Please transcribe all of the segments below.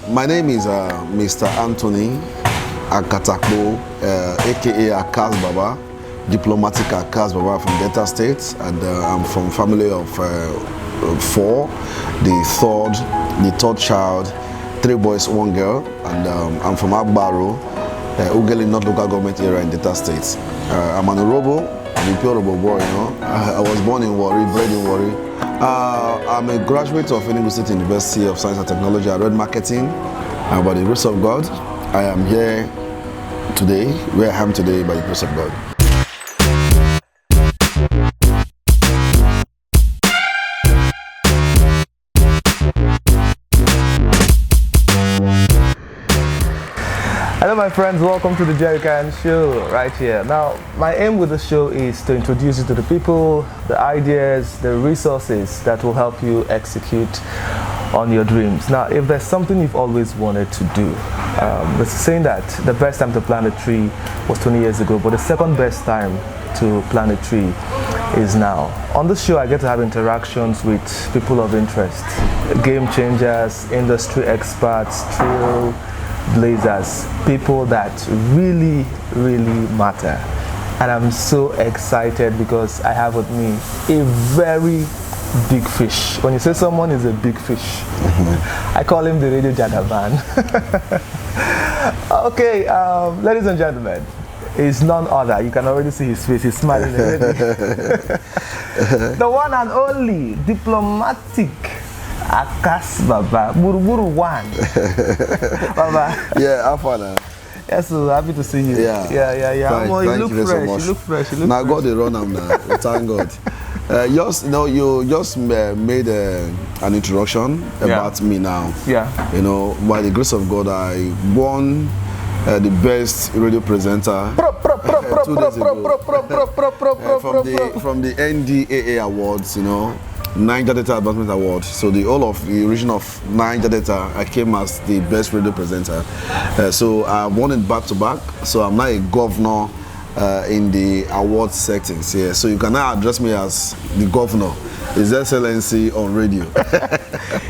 My name is Mr. Anthony Akatakbo, aka Akas Baba, diplomatic Akas Baba from Delta State, and I'm from family of four, the third child, 3 boys, 1 girl, and I'm from Agbaro, Ugeli North Local Government area in Delta State. I'm an Orobo, I'm a pure Orobo boy, you know. I was born in Warri, bred in Warri. I'm a graduate of Enugu State University of Science and Technology. I read marketing. By the grace of God, I am here today, where I am today by the grace of God. Hello my friends, welcome to the Jerrycan show right here. Now, my aim with the show is to introduce you to the people, the ideas, the resources that will help you execute on your dreams. Now, if there's something you've always wanted to do, there's a saying that the best time to plant a tree was 20 years ago, but the second best time to plant a tree is now. On this show, I get to have interactions with people of interest, game changers, industry experts, trail blazers, people that really matter. And I'm so excited because I have with me a very big fish. When you say someone is a big fish, I call him the Radio Jagaban. Okay, ladies and gentlemen, is none other. You can already see his face, he's smiling already. The one and only diplomatic Akas Baba, Buruburu one. Baba. Yeah, how far now? Yes, so happy to see you. Yeah. Thank you look so much. You look fresh. Now God the run am now. Thank God. You just made an introduction about me now. Yeah. You know, by the grace of God, I won the best radio presenter 2 days ago from the NDAA Awards. You know. Niger Data Advancement Award. So the region of Niger Data, I came as the best radio presenter. So I won it back to back. So I'm now a governor in the award settings. Yeah. So you can now address me as the governor, His Excellency on radio.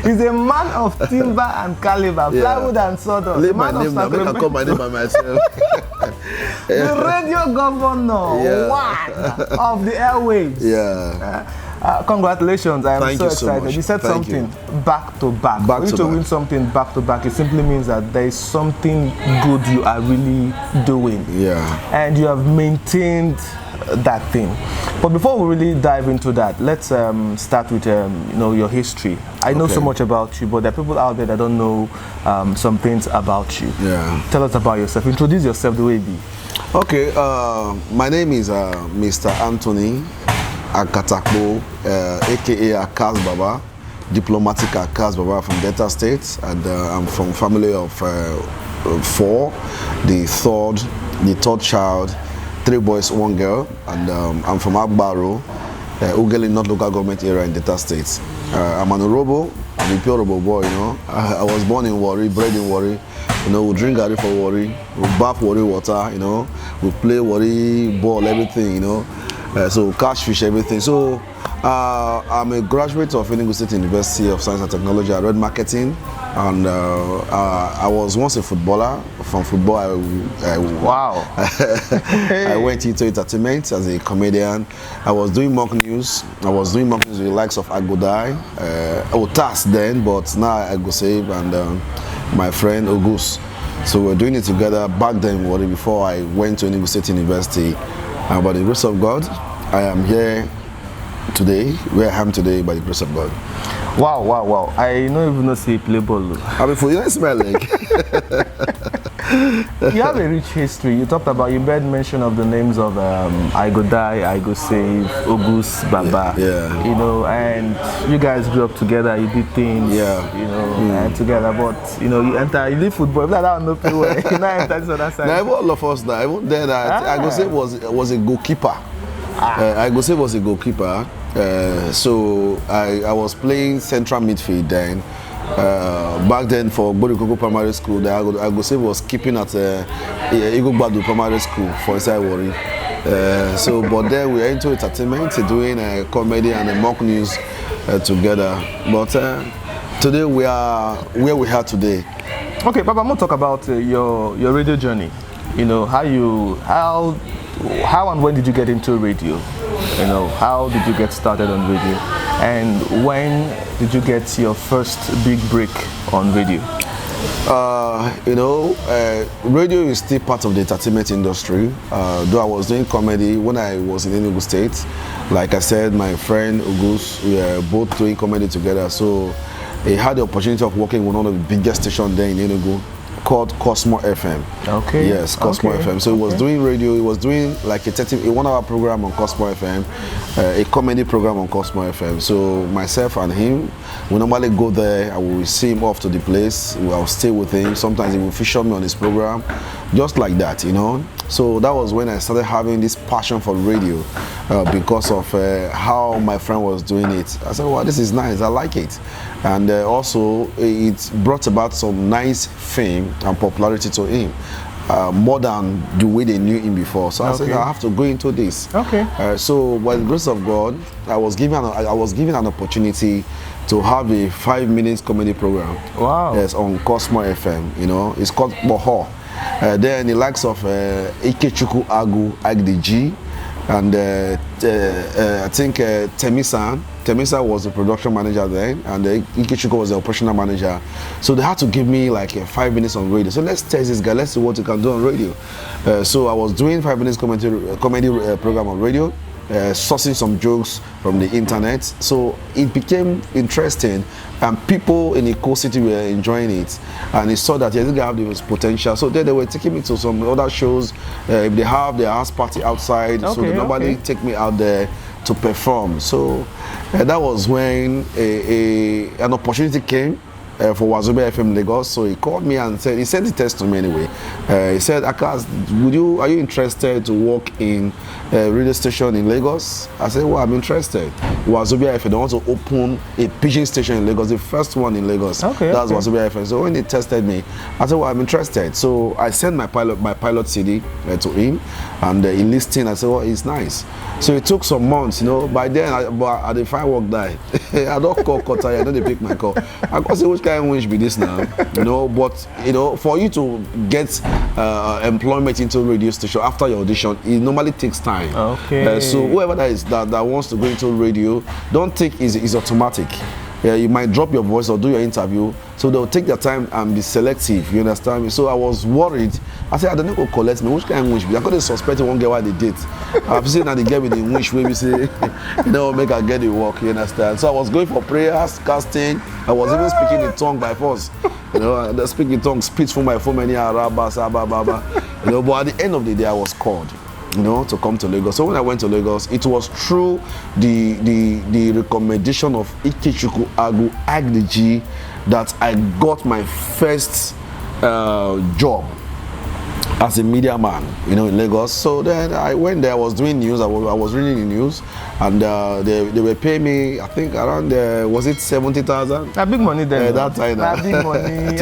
He's a man of timber and caliber, plywood and sawdust. Leave my name now. I call my name by myself. The radio governor, one of the airwaves. Yeah. Congratulations, I am so excited. Much. You said something back to back. For you to win something back to back, it simply means that there is something good you are really doing. Yeah. And you have maintained that thing. But before we really dive into that, let's start with your history. I know so much about you, but there are people out there that don't know some things about you. Yeah. Tell us about yourself. Introduce yourself the way it be. Okay. My name is Mr. Anthony Akatakbo, aka Akas Baba, diplomatic Akas Baba from Delta State, and I'm from family of 4, the third child, 3 boys, 1 girl, and I'm from Agbaro, Ugeli North Local Government area in Delta State. I'm an Orobo, I'm a pure Orobo boy, you know. I was born in Warri, bred in Warri. You know, we drink garri for Warri, we bath Warri water, you know, we play Warri ball, everything, you know. So catch fish, everything. So I'm a graduate of Enugu State University of Science and Technology. I read marketing, and I was once a footballer. From football, Wow. I went into entertainment as a comedian. I was doing mock news. With the likes of Agodai, TAS then, but now I go save and my friend Ogus. So we're doing it together back then, before I went to Enugu State University. By the grace of God, I am here today, where I am today by the grace of God. Wow. I don't even know say play ball. I mean, for you, it's my leg. You have a rich history. You made mention of the names of I Go Die, I Go Save, Ogus, Baba. Yeah. You know, and you guys grew up together, you did things, and together, but you leave football, like that no play well. You now enter this other side. Now, all of us now, even then, I Go Save was a goalkeeper. I Go Save was a goalkeeper. So I was playing central midfield then. Back then for Borikoko Primary School, I go say was keeping at Igogbadu Primary School for inside Warri. But then we are into entertainment, doing comedy and mock news together. But Today we are where we are today. Okay, Papa, I'm going to talk about your radio journey. You know, how and when did you get into radio? You know, how did you get started on radio? And when did you get your first big break on radio? Radio is still part of the entertainment industry. Though I was doing comedy when I was in Enugu State. Like I said, my friend Ugus, we were both doing comedy together. So I had the opportunity of working with one of the biggest stations there in Enugu, called Cosmo FM. Okay. Yes, Cosmo FM. So he was doing radio. He was doing like a 1-hour program on Cosmo FM, a comedy program on Cosmo FM. So myself and him, we normally go there. I will see him off to the place. I'll stay with him. Sometimes he will feature me on his program, just like that, you know. So that was when I started having this passion for radio because of how my friend was doing it. I said, well, this is nice. I like it. And also, it brought about some nice fame and popularity to him, more than the way they knew him before. So I said, I have to go into this. Okay. So by the grace of God, I was given an opportunity to have a 5-minute comedy program. Wow. Yes, on Cosmo FM. You know, it's called Boho. Then the likes of Ikechukwu Agu Agdiji, and I think Temisa was the production manager then, and Ikechukwu was the operational manager. So they had to give me like 5 minutes on radio. So let's test this guy, let's see what he can do on radio. So I was doing 5 minutes comedy program on radio, sourcing some jokes from the internet. So it became interesting, and people in Eko City were enjoying it, and they saw that this guy had this potential. So then they were taking me to some other shows. If they have their house party outside, so they normally take me out there to perform. So that was when an opportunity came for Wazobia FM Lagos. So he called me and said, he sent the test to me anyway. He said, Akas, are you interested to work in a radio station in Lagos? I said, well, I'm interested. Wazobia FM, they want to open a pigeon station in Lagos, the first one in Lagos. That's Wazobia FM. So when they tested me, I said, well, I'm interested. So I sent my pilot CD to him, and he listened. I said, well, it's nice. So it took some months, you know. By then, I did find work die. I don't call Kota, I don't pick my call. I go say, which kind of wish be this now, you know? But you know, for you to get employment into a radio station after your audition, it normally takes time. Okay. So whoever that wants to go into radio, don't think it's automatic. You might drop your voice or do your interview, so they'll take their time and be selective, you understand me? So I was worried. I said, I don't know who collect me, which kind of wish? I couldn't suspect one girl why they did. I've seen that they get me the wish where we say, you know, make her get the work, you understand? So I was going for prayers, casting. I was even speaking in tongue by force. You know, the speaking tongue speaks from my phone, many arabas, you know, but at the end of the day, I was called, you know, to come to Lagos. So when I went to Lagos, it was through the recommendation of Ikechukwu Agu Agdiji that I got my first job as a media man, you know, in Lagos. So then I went there. I was doing news. I was reading the news, and they were paying me, I think around was it 70,000? Big money then. That time. Big money.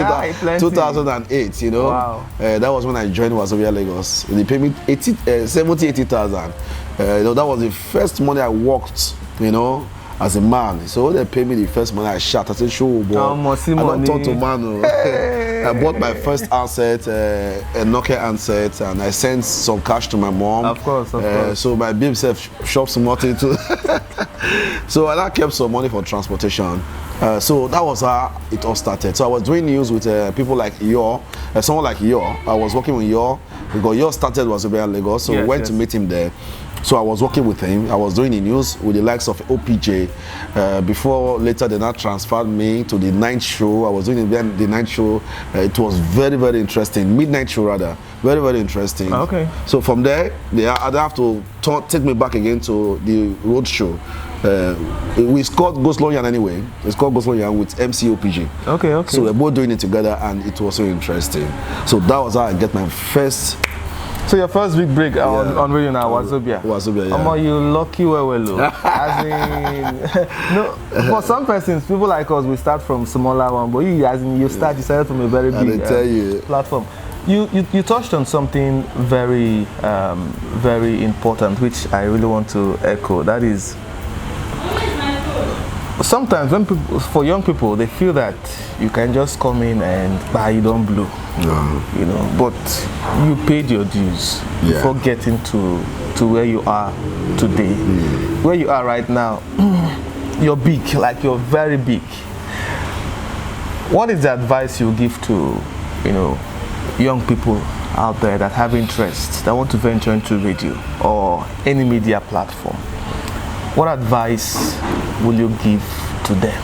2008. You know. Wow. That was when I joined Wazobia Lagos. They paid me 80,000. You know, that was the first money I worked, you know, as a man. So they paid me the first money I shot. I said, "Show, boy, I don't talk to man." I bought my first handset, a Nokia handset, and I sent some cash to my mom. Of course. So my babe self shopped some money too. So I kept some money for transportation. So that was how it all started. So I was doing news with people like Yor, someone like Yor. I was working with Yor because Yor started Wazobia Lagos, so we went to meet him there. So I was working with him. I was doing the news with the likes of OPJ. Before later they now transferred me to the night show. I was doing the night show. It was very, very interesting. Midnight show rather. Very, very interesting. Okay. So from there, they have to take me back again to the road show. It's called Gosloyan anyway. It's called Gosloyan with MCOPG. Okay. So we're both doing it together, and it was so interesting. So that was how I get my first. So your first big break on radio now, Wazobia. Wazobia, yeah. Omo, you lucky well. As in, no, for some persons, people like us, we start from smaller one, but you started from a very big platform. You touched on something very, very important, which I really want to echo. That is, sometimes when people, for young people, they feel that you can just come in and buy, you don't blow, you know. But you paid your dues before getting to where you are today. Where you are right now, you're big, like you're very big. What is the advice you give to, you know, young people out there that have interest, that want to venture into radio or any media platform? What advice will you give to them?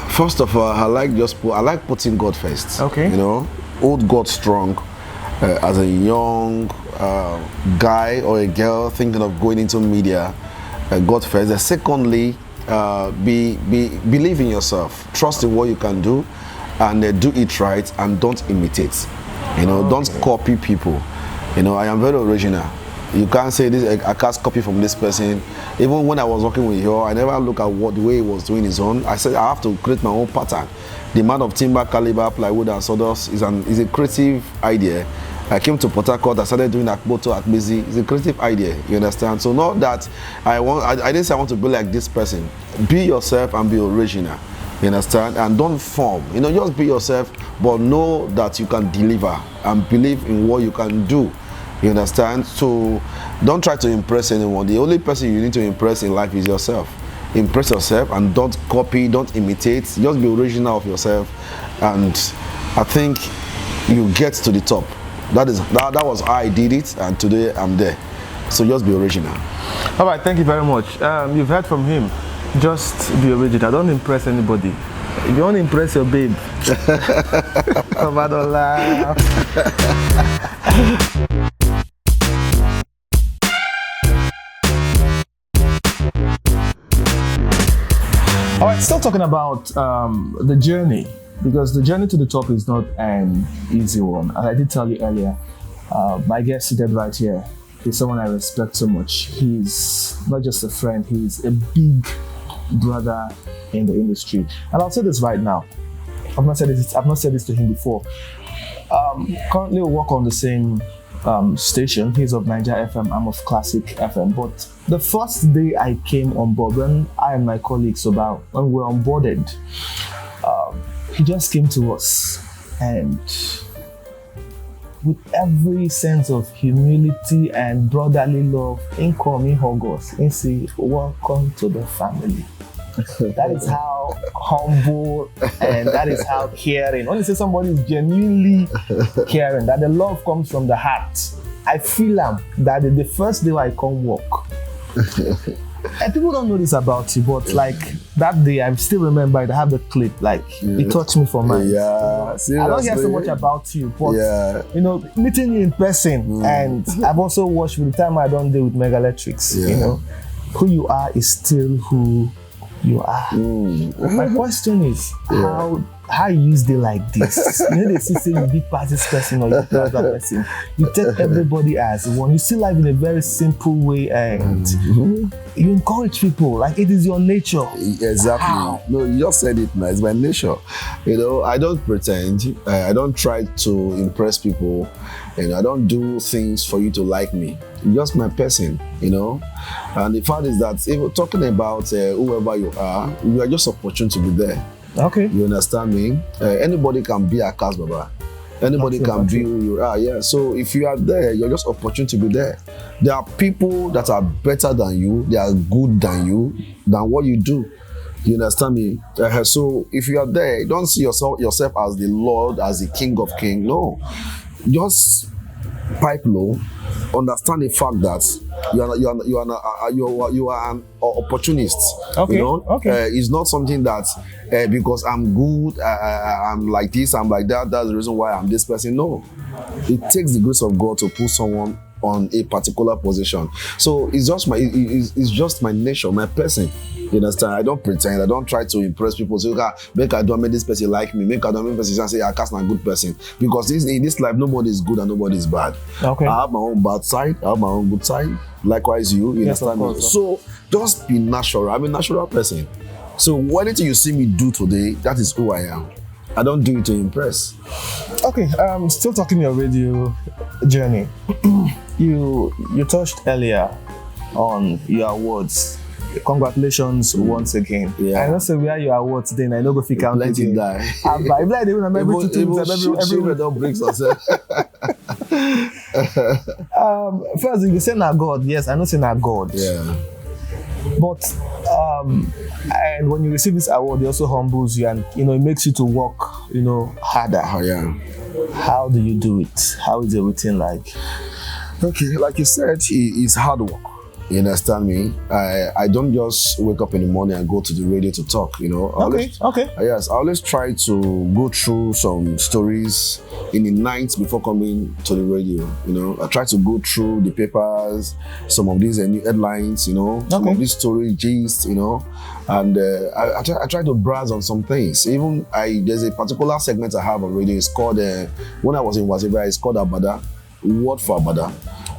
First of all, I like putting God first. Okay. You know, hold God strong. As a young guy or a girl thinking of going into media, God first. And secondly, believe in yourself, trust in what you can do, and do it right, and don't imitate. You know, don't copy people. You know, I am very original. You can't say this. I can't copy from this person. Even when I was working with her, I never look at the way he was doing his own. I said I have to create my own pattern. The amount of timber, caliber, plywood, and sawdust is a creative idea. I came to Port Harcourt, I started doing Akboto, Akbezi. It's a creative idea, you understand? So not that I didn't say I want to be like this person. Be yourself and be original, you understand? And don't form, you know, just be yourself, but know that you can deliver and believe in what you can do, you understand? So don't try to impress anyone. The only person you need to impress in life is yourself. Impress yourself and don't copy, don't imitate, just be original of yourself, and I think you get to the top. That was how I did it, and today I'm there. So just be original. All right, thank you very much. You've heard from him. Just be original. Don't impress anybody. If you want to impress your babe, come on, don't laugh. All right, still talking about the journey. Because the journey to the top is not an easy one. As I did tell you earlier, my guest seated right here is someone I respect so much. He's not just a friend, he's a big brother in the industry. And I'll say this right now. I've not said this to him before. Currently we work on the same station. He's of Niger FM, I'm of Classic FM. But the first day I came on board, when I and my colleagues when we were onboarded, he just came to us and with every sense of humility and brotherly love, he hug us and say, welcome to the family. That is how humble and that is how caring. When you say somebody is genuinely caring, that the love comes from the heart, I feel that the first day I come work, and people don't know this about you, but like that day, I still remember it. I have the clip, like it touched me for mine. Yeah, seriously. I don't hear so much about you, but you know, meeting you in person, and I've also watched with the time I done deal with Megalectrics. You know, who you are is still who you are. My question is, how you use day like this? You know, they say you big parties person or you other person. You take everybody as one. You see life in a very simple way, and you encourage people. Like it is your nature. Exactly. How? No, you just said it, man. It's my nature. You know, I don't pretend. I don't try to impress people. And I don't do things for you to like me. It's just my person, you know. And the fact is that if we're talking about whoever you are just opportune to be there. Okay. You understand me? Anybody can be a cast Baba. Anybody can be who you are. Yeah. So if you are there, you're just opportune to be there. There are people that are better than you. They are good than you, than what you do. You understand me? So if you are there, don't see yourself as the Lord, as the King of Kings. No. Just pipe low. Understand the fact that you are an opportunist. Okay. You know? Okay. It's not something that because I'm good, I'm like this, I'm like that. That's the reason why I'm this person. No, it takes the grace of God to put someone on a particular position. So it's just my nature, my person. You understand? I don't pretend. I don't try to impress people. So make I don't make this person like me. Make I don't make this person say I cast a good person. Because in this life, nobody is good and nobody is bad. Okay. I have my own bad side. I have my own good side. Likewise, you understand me? So just be natural. I'm a natural person. So whatever you see me do today, that is who I am. I don't do it to impress. Okay. Still talking your radio journey. You touched earlier on your awards congratulations once again. Yeah. I know say where you awards then I know go fit count Plenty again. die. But if like they remember every 2 weeks, every don't break yourself. first if you say na God, yes, I know say na God. Yeah. But and when you receive this award, it also humbles you and it makes you to work, harder. Oh, yeah. How do you do it? How is the routine like? Okay, like you said, it's hard work. You understand me? I don't just wake up in the morning and go to the radio to talk, Okay. Yes, I always try to go through some stories in the night before coming to the radio, I try to go through the papers, some of these new headlines, some of these story gist, and I try to browse on some things. Even there's a particular segment I have on radio. It's called, when I was in Wazibra, it's called Abada, word for Abada.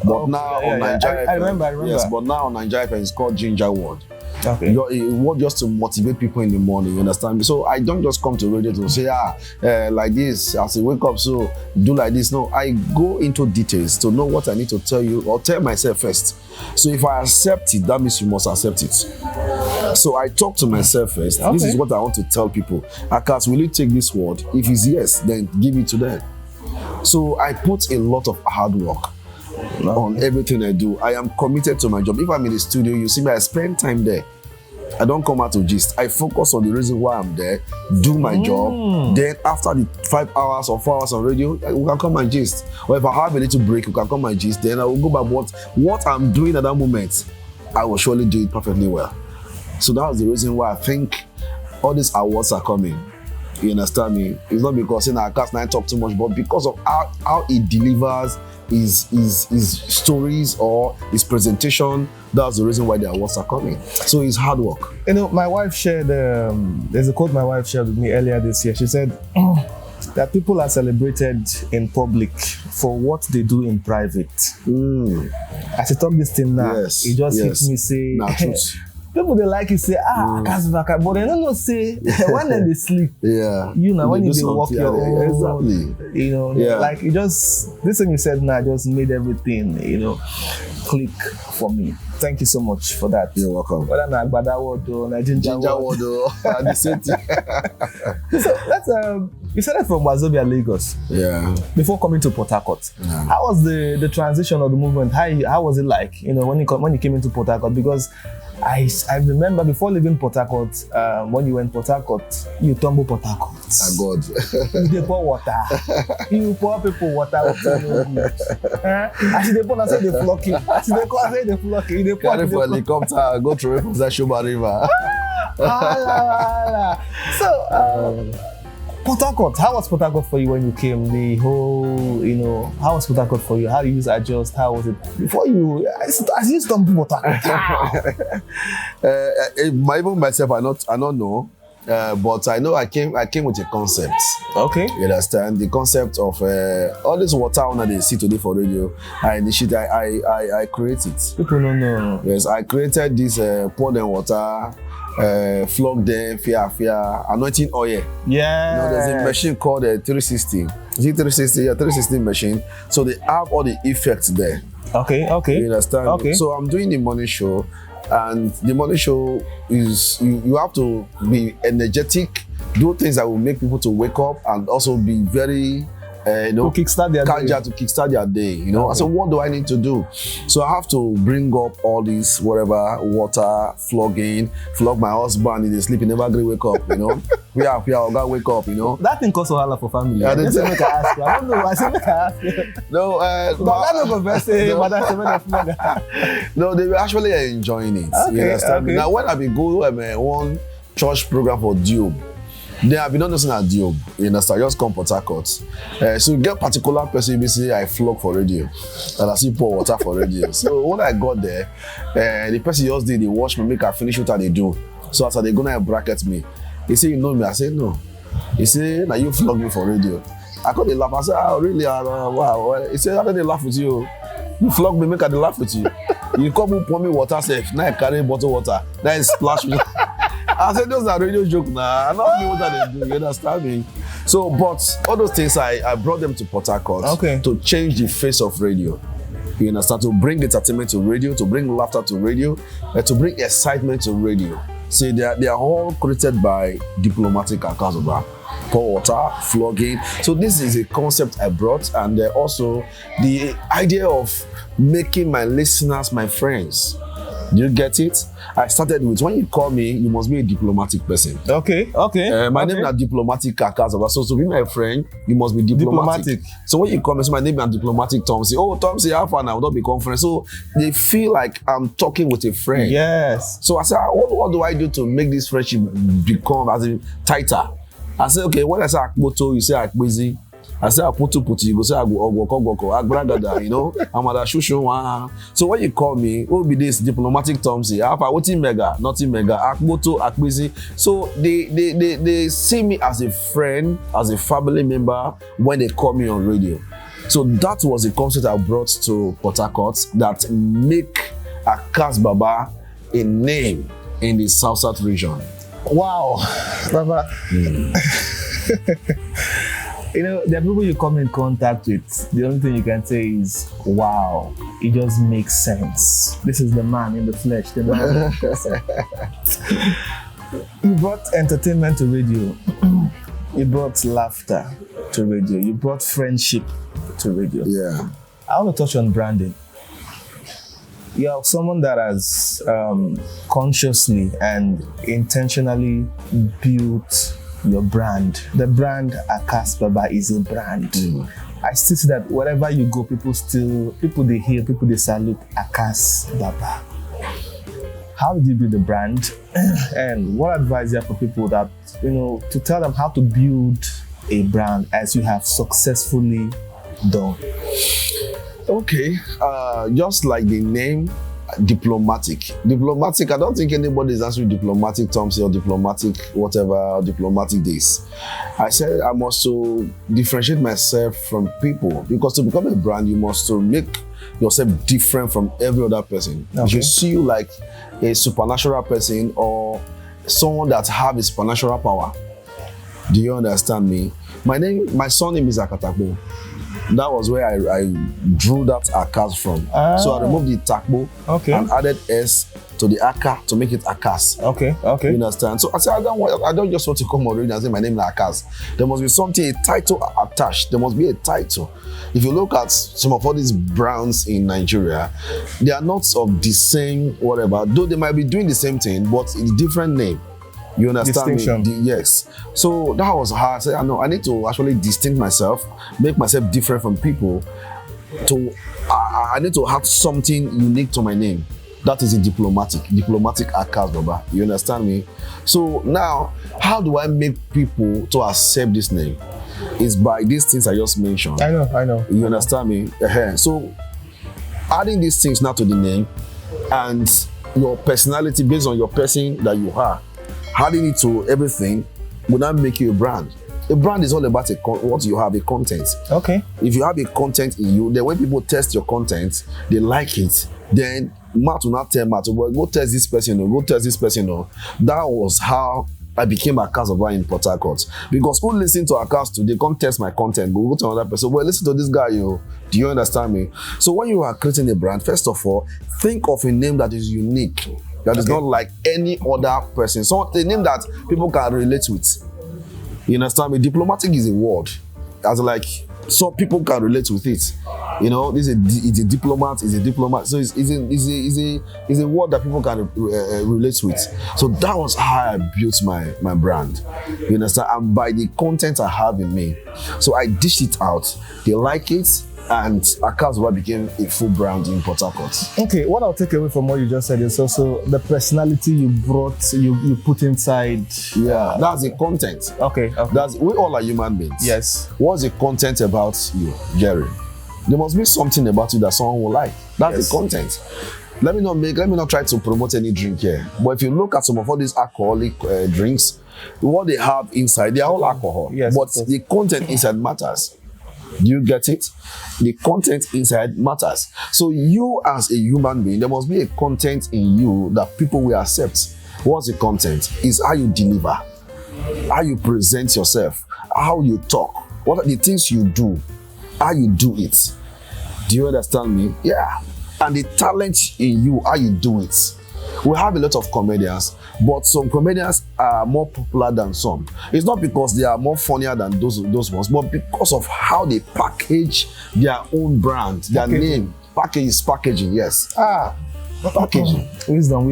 But now on Nigeria FM, I remember. Yes, but now on Nigeria FM, it's called Ginger Word. Okay. It was just to motivate people in the morning, you understand me? So I don't just come to radio to say, like this, as I wake up, so do like this. No, I go into details to know what I need to tell you or tell myself first. So if I accept it, that means you must accept it. So I talk to myself first. Okay. This is what I want to tell people. Akas, will you take this word? If it's yes, then give it to them. So I put a lot of hard work on everything I do. I am committed to my job. If I'm in the studio, you see me, I spend time there. I don't come out to gist. I focus on the reason why I'm there, do my job. Then after the 5 hours or 4 hours on radio, we can come and gist. Or if I have a little break, we can come and gist. Then I will go back what I'm doing at that moment. I will surely do it perfectly well. So that was the reason why I think all these awards are coming. You understand me? It's not because I can't talk too much, but because of how it delivers his stories or his presentation. That's the reason why the awards are coming. So it's hard work. My wife shared, there's a quote my wife shared with me earlier this year. She said that people are celebrated in public for what they do in private. As I talk this thing now, it just hits me say, nah, truth. People they like you say, Kasbaka, but they don't know say when they sleep. Yeah. When you walk your own. Exactly. Like it just this thing you said now just made everything, click for me. Thank you so much for that. You're welcome. Whether na Agbada word or na Ginger word and the same thing. So that's you started from Wazobia, Lagos. Yeah. Before coming to Port Harcourt. Yeah. How was the transition of the movement? How was it like? When you came into Port Harcourt? Because I remember before leaving Port Harcourt, when you went Port Harcourt, you tumble Port Harcourt. Ah, God. You pour water. You pour people water. As they pour, I say they flock you. As they call, I say they flock you. They pour. Carry for helicopter, go through from that Shoba River. So, Port Harcourt, how was Port Harcourt for you when you came? The whole, how was Port Harcourt for you? How did you adjust? How was it before you? As you stumble Port Harcourt. Even myself, I don't know. But I know I came with a concept. Okay. You understand? The concept of all this water on they see today for radio. I create it. People don't know. Yes, I created this pour them water, flog them, fear, anointing oil. Yeah. There's a machine called 360. Is it 360? Yeah, 360 machine. So they have all the effects there. Okay. You understand? Okay. So I'm doing the morning show. And the morning show is you have to be energetic, do things that will make people to wake up and also be very to kickstart their day. Okay. I said, what do I need to do? So I have to bring up all this water, flog my husband in the sleep, he never agree wake up, we are gotta wake up, That thing costs wahala for family. Yeah, I say make I ask you. I don't know. I say make I ask you. No, but that no go vex say, but that's the No, they were actually enjoying it. Okay, you understand? Okay. Now when I be go one church program for Diob, then I be not listening at Diob. You understand? Just come Port Harcourt. So you get particular person, you say I flog for radio, and I see pour water for radio. So when I got there, the person just did the wash me, make I finish what they do. So as they gonna bracket me, he say, you know me? I say no. He say, now you flog me for radio. I got the laugh. I said, oh really? Wow. He said, how did they laugh with you? You flog me, make I laugh with you. You come and pour me water safe. Now I carry bottle water. Now I splash me. I said, those are radio joke now. I don't know what they do. You understand me? So, but all those things, I brought them to Port Harcourt to change the face of radio. You understand? To bring entertainment to radio, to bring laughter to radio, to bring excitement to radio. See, they are all created by diplomatic accounts of pour water, flogging. So this is a concept I brought, and also the idea of making my listeners my friends. Do you get it? I started with, when you call me, you must be a diplomatic person. Okay. My name is Diplomatic Akazaba. So to be my friend, you must be diplomatic. So when you come and say my name is Diplomatic Tomsi, Tomsi, how far now? We'll not be conference. So they feel like I'm talking with a friend. Yes. So I said, what do I do to make this friendship become as in tighter? I said, okay, when I say Akboto, you say Akbezi. I say Aputu, you go say Agbogoko, you know, Amada Shushu. So when you call me, what will be this diplomatic Tomsi? Alpha, what in mega, nothing mega, Akboto, Akbezi. So they see me as a friend, as a family member when they call me on radio. So that was the concept I brought to Port Harcourt that make Akas Baba a name in the South region. Wow, Baba. You know, the people you come in contact with, the only thing you can say is, wow, it just makes sense. This is the man in the flesh, the man in the person. You brought entertainment to radio. You brought laughter to radio. You brought friendship to radio. Yeah. I want to touch on branding. You are someone that has consciously and intentionally built your brand. The brand Akas Baba is a brand. I still see that wherever you go, people they hear, people they salute Akas Baba. How did you build the brand? And what advice you have for people that, you know, to tell them how to build a brand as you have successfully done? Okay, just like the name, diplomatic. Diplomatic, I don't think anybody is answering diplomatic terms or diplomatic whatever, diplomatic this. I said I must to differentiate myself from people, because to become a brand, you must to make yourself different from every other person. Okay. You should see you like a supernatural person or someone that have a supernatural power. Do you understand me? My son name is Akatakbo. That was where I drew that Akas from. So I removed the Takbo and added S to the Aka to make it Akas. Okay. You understand? So I said, I don't just want to come already and say my name is Akas. There must be something, a title attached. There must be a title. If you look at some of all these brands in Nigeria, they are not of the same whatever, though they might be doing the same thing, but it's a different name. You understand me? Yes. So that was how I said, I need to actually distinct myself, make myself different from people. I need to have something unique to my name. That is a diplomatic Akas Baba. You understand me? So now, how do I make people to accept this name? It's by these things I just mentioned. I know. You understand me? So adding these things now to the name and your personality based on your person that you are, adding it to everything will not make you a brand. A brand is all about what you have, a content. Okay. If you have a content in you, then when people test your content, they like it. Then Matt will not tell Matt, well, go test this person, go test this person. That was how I became Akas Baba in Port Harcourt. Because who listen to Akas today, can't test my content, go to another person. Well, listen to this guy, Do you understand me? So when you are creating a brand, first of all, think of a name that is unique. That is not like any other person. So a name that people can relate with. You understand me? Diplomatic is a word. As like, so people can relate with it. It's a diplomat, it's a diplomat. So it's a word that people can relate with. So that was how I built my brand. You understand? And by the content I have in me. So I dish it out. They like it. And Akas Baba became a full brand in Port Harcourt. Okay, what I'll take away from what you just said is also the personality you brought, you put inside. Yeah, that's the content. Okay. We all are human beings. Yes. What's the content about you, Jerry? There must be something about you that someone will like. That's the content. Let me not try to promote any drink here. But if you look at some of all these alcoholic drinks, what they have inside, they are all alcohol. Yes. But the content inside matters. Do you get it? The content inside matters. So you as a human being, there must be a content in you that people will accept. What's the content? Is how you deliver, how you present yourself, how you talk, what are the things you do, how you do it. Do you understand me? Yeah. And the talent in you, how you do it. We have a lot of comedians, but some comedians are more popular than some. It's not because they are more funnier than those ones, but because of how they package their own brand, their name. Packaging, yes. Packaging. Wisdom.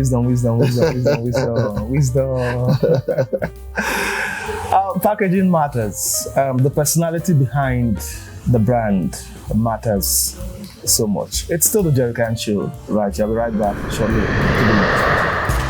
Packaging matters. The personality behind the brand matters so much. It's still the Jerrycan show, right? I'll be right back shortly.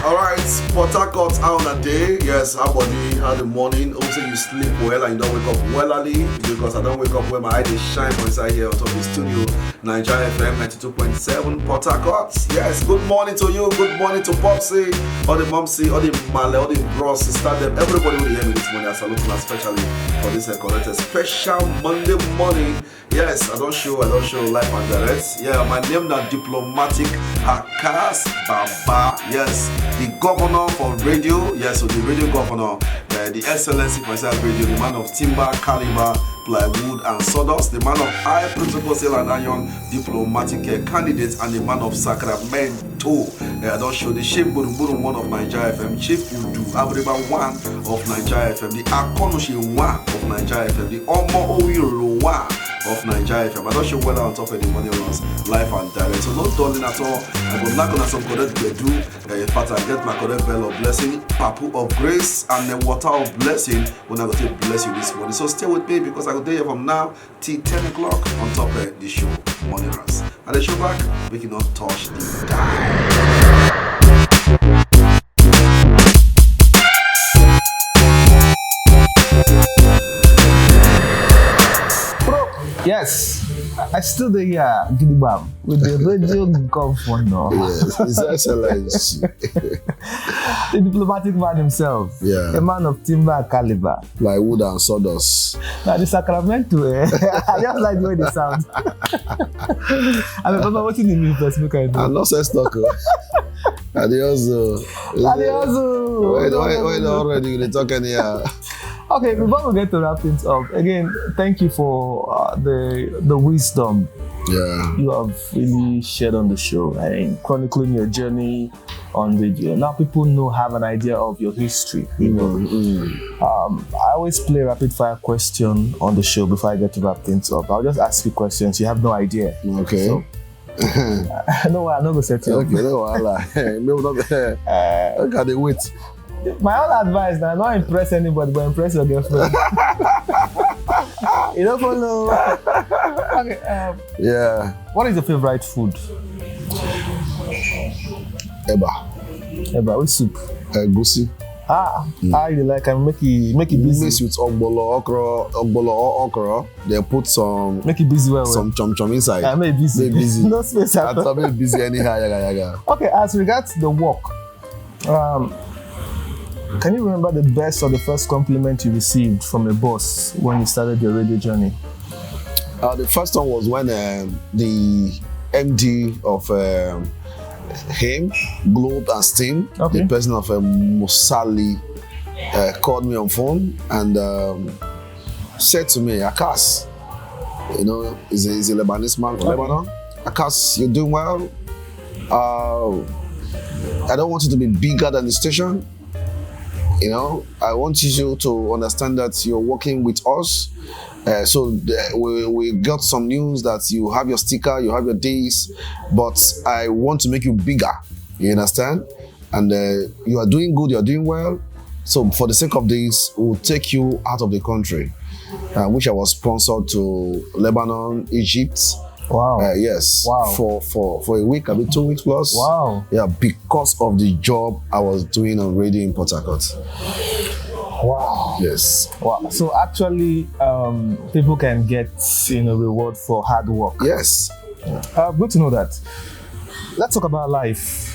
All right, Port Harcourt, how on a day? Yes, how body, how the morning? Also, you sleep well and you don't wake up well early, because I don't wake up well. My eye they shine from inside here on top of the studio. Nigeria FM 92.7 Port Harcourt. Yes, good morning to you. Good morning to Popsy, all the Momsy, all the Male, all the bros, sister, them. Everybody will hear me this morning. I salute you especially for this correct special Monday morning. Yes, I don't show life and direct. Yeah, my name now Diplomatic Akas Baba. Yes, the governor for radio. Yes, so the radio governor, the excellency for myself radio, the man of timber, caliber, plywood and sawdust, the man of high principal steel and iron, diplomatic candidate, and the man of Sacramento. I don't show the Chief Buruburu one of Nigeria FM, Chief Udu Abriba one of Nigeria FM, the Akonushi one of Nigeria FM, the Omo Oiro one of Nigeria FM. I don't show well on top of the money runs, life and direct. So no darling at all. I will knock on some correct bedu. In fact, I get my correct bell of blessing, papu of grace, and the water of blessing when I go to bless you this morning. So stay with me, because I go there from now till 10 o'clock on top of the show, Money Runs. And the show back, we cannot touch the dial. Yes, I still the Gidibam with the radio governor. Yes, His Excellency. The diplomatic man himself. Yeah. A man of timber caliber. Plywood and sawdust. Now the Sacramento, I just like the way they sound. I mean, Papa, what you need me first? Make I do. I'm not saying stock. Adioso. Why already they talking here? Okay, before we get to wrap things up, again, thank you for the wisdom you have really shared on the show and chronicling your journey on radio. Now people have an idea of your history. You know, I always play a rapid fire question on the show before I get to wrap things up. I'll just ask you questions. You have no idea. Okay. So, no, I'm not gonna set you up. Okay, no, I can't wait. My own advice now, not impress anybody, but impress your girlfriend. You don't follow. Okay. Yeah. What is your favorite food? Eba. Which soup? Gusi. I really like and make it busy. Mix with ogbolo okra. They put some. Make it busy well. Some chom inside. Make it busy. Make busy. No space at all. Make busy anyhow. Yaga. Okay, as regards the work, can you remember the best or the first compliment you received from a boss when you started your radio journey? The first one was when the MD of HIM, Globe and Steam, the person of Musali, called me on phone and said to me, Akas, you know, he's a Lebanese man from Lebanon. Akas, you're doing well. I don't want you to be bigger than the station. You know, I want you to understand that you're working with us. So we got some news that you have your sticker, you have your days, but I want to make you bigger. You understand? And you are doing good, you are doing well. So for the sake of this, we'll take you out of the country, which I was sponsored to Lebanon, Egypt. Wow. Yes. Wow. For a week, 2 weeks plus. Wow. Yeah, because of the job I was doing on radio in Port Harcourt. Wow. Yes. Wow. So actually, people can get reward for hard work. Yes. Good to know that. Let's talk about life.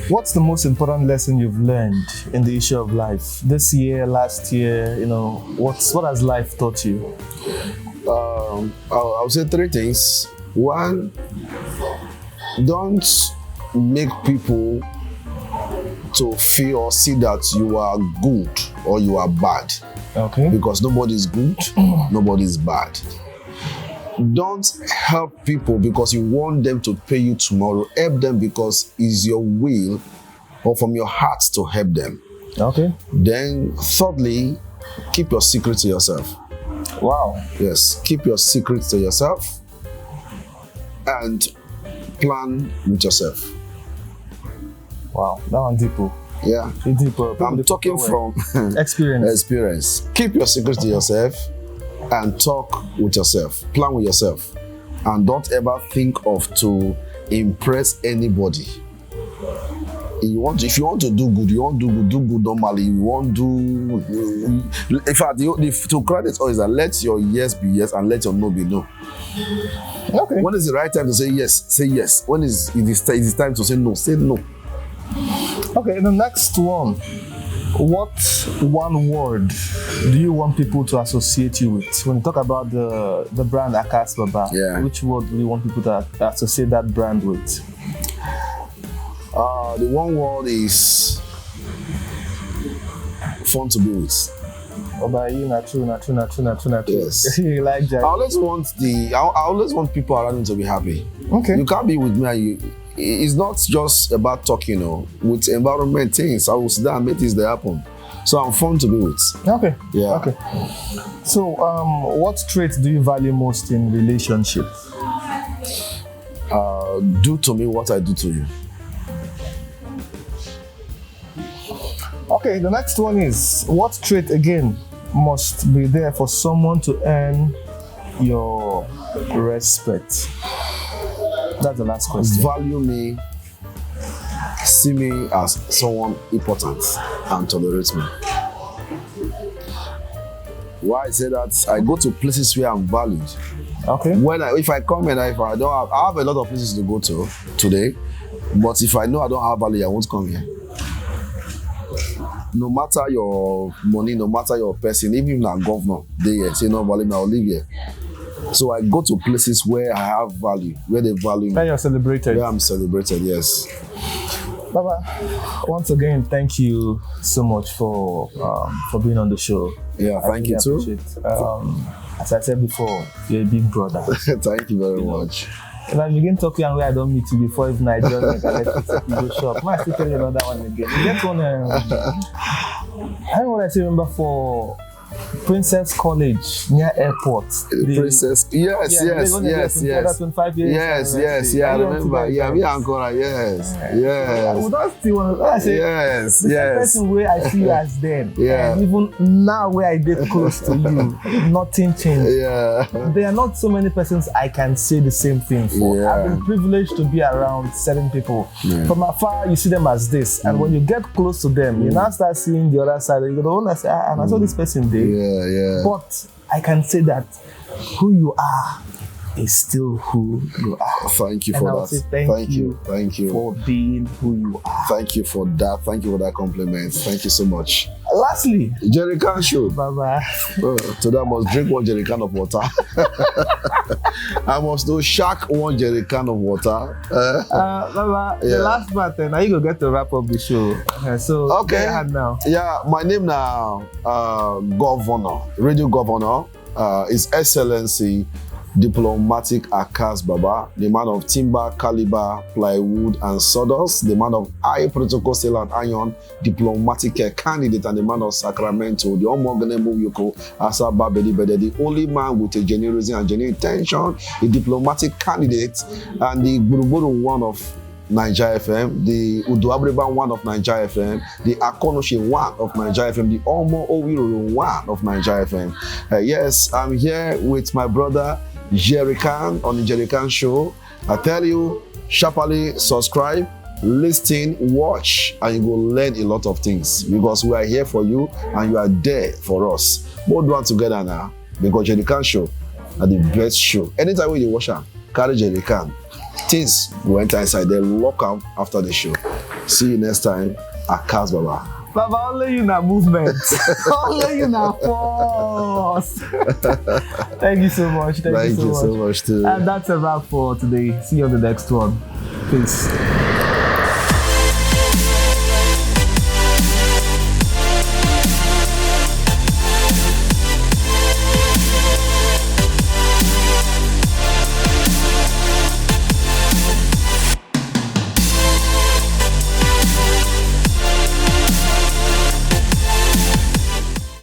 What's the most important lesson you've learned in the issue of life this year, last year? What has life taught you? I'll say 3 things. 1, don't make people to feel or see that you are good or you are bad. Okay. Because nobody is good, nobody is bad. Don't help people because you want them to pay you tomorrow. Help them because it's your will or from your heart to help them. Okay. Then thirdly, keep your secret to yourself. Wow. Yes, keep your secret to yourself and plan with yourself. Wow, that one deep. Yeah. Deep. I'm talking from experience. Keep your secret to yourself and talk with yourself. Plan with yourself. And don't ever think of to impress anybody. If you want to do good, do good normally. You want to do. In fact, to credit all is that let your yes be yes and let your no be no. Okay. When is the right time to say yes? Say yes. When is it time to say no? Say no. Okay, the next one. What one word do you want people to associate you with? When you talk about the brand Akas Baba, which word do you want people to associate that brand with? The one word is fun to be with. Oh, but you not true. Yes. You like Jack. I always want people around me to be happy. Okay. You can't be with me and it's not just about talking, with environment things. I will sit down and make things that happen. So I'm fun to be with. Okay. Yeah. Okay. So what traits do you value most in relationships? Do to me what I do to you. Okay, the next one is, what trait again must be there for someone to earn your respect? That's the last question. Value me, see me as someone important, and tolerate me. Why I say that? I go to places where I'm valued. Okay. If I come and I have a lot of places to go to today, but if I know I don't have value, I won't come here. No matter your money, no matter your person, even if I'm governor, they say no value, I'll live here. So I go to places where I have value, where they value me. Where you're celebrated. Where I'm celebrated, yes. Baba, once again, thank you so much for being on the show. Yeah, thank you too. As I said before, you're a big brother. Thank you very much. If I begin talking and where I don't meet you before, even I just like go shop. I still tell you another one again. You get one. I know what I still remember for Princess College near airport. Princess, yes. 25 years. Yes, I remember. Yeah, me and Cora, yes. I would not still want to say, yes. The person where I see you as then, and even now where I did close to you, nothing changed. Yeah. There are not so many persons I can say the same thing for. I've been privileged to be around certain people. From afar, you see them as this, and when you get close to them, you now start seeing the other side. You go, say, and I saw this person there. Yeah. But I can say that who you are is still who you are. Thank you for that. Thank you for being who you are. Thank you for that. Thank you for that compliment. Thank you so much. Lastly, Jerrycan show. Baba. Today I must drink 1 jerrycan of water. I must do shark 1 jerrycan of water. Baba, the last part, now you go get to wrap up the show. So okay. Now. Yeah, my name now, Governor, Radio Governor, is Excellency Diplomatic Akas Baba, the man of timber, caliber, plywood, and sawdust, the man of high protocol steel and iron, diplomatic candidate, and the man of Sacramento, the Omogenemo Yoko, Asaba Bedibede, the only man with a generosity and genuine intention, a diplomatic candidate, and the Buruburu one of Nigeria FM, the Uduabreba one of Nigeria FM, the Akonoshe one of Nigeria FM, the Omo Owiro one of Nigeria FM. Yes, I'm here with my brother Jerrycan on the Jerrycan show. I tell you, sharply subscribe, listen, watch, and you will learn a lot of things because we are here for you and you are there for us. Both one together now because Jerrycan show are the best show. Anytime when you watch them, carry Jerrycan. Things will enter inside, they lock up after the show. See you next time. Akas Baba. Baba, only you na movement. Only you na force. Thank you so much. Thank you so much too. And that's a wrap for today. See you on the next one. Peace.